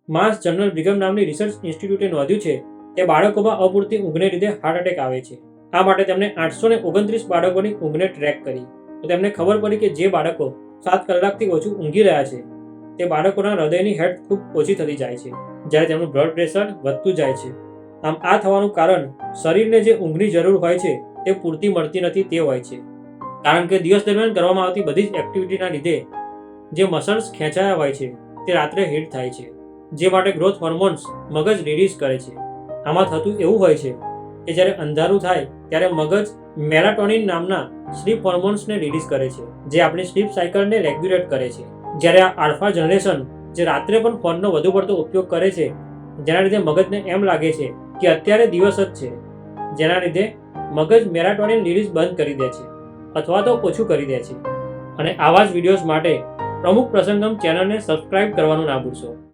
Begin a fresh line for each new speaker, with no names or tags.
માસ general બ્રિગમ નામની research ઇન્સ્ટિટ્યૂટે નોંધ્યું છે કે બાળકોમાં અપૂરતી ઊંઘને લીધે હાર્ટ એટેક આવે છે. આ માટે તેમણે 829 બાળકોની ઊંઘને ટ્રેક કરી તો તેમને ખબર પડી કે જે બાળકો 7 કલાકથી ઓછું ઊંઘી રહ્યા છે તે બાળકોના હૃદયની હેલ્થ ખૂબ ઓછી થતી જાય છે, જ્યારે તેમનું બ્લડ પ્રેશર વધતું જાય છે. આમ આ થવાનું કારણ શરીરને જે ઊંઘની જરૂર હોય છે તે પૂરતી મળતી નથી તે હોય છે. કારણ કે દિવસ દરમિયાન કરવામાં આવતી બધી જ એક્ટિવિટીના લીધે જે મસલ્સ ખેંચાયા હોય છે તે રાત્રે હીટ થાય છે, જે માટે ગ્રોથ હોર્મોન્સ મગજ રિલીઝ કરે છે. આમાં થતું એવું હોય છે કે જ્યારે અંધારું થાય ત્યારે મગજ મેલાટોનિન નામના સ્લીપ હોર્મોન્સને રિલીઝ કરે છે, જે આપણી સ્લીપ સાયકલને રેગ્યુલેટ કરે છે. જ્યારે આ આલ્ફા જનરેશન જે રાત્રે પણ ફોનનો વધુ પડતો ઉપયોગ કરે છે, જેના લીધે મગજને એમ લાગે છે કે અત્યારે દિવસ જ છે, જેના લીધે મગજ મેલાટોનિન રિલીઝ બંધ કરી દે છે અથવા તો ઓછું કરી દે છે. અને આવા જ વિડીયોઝ માટે પ્રમુખ પ્રસંગમ ચેનલને સબસ્ક્રાઇબ કરવાનું ના ભૂલશો.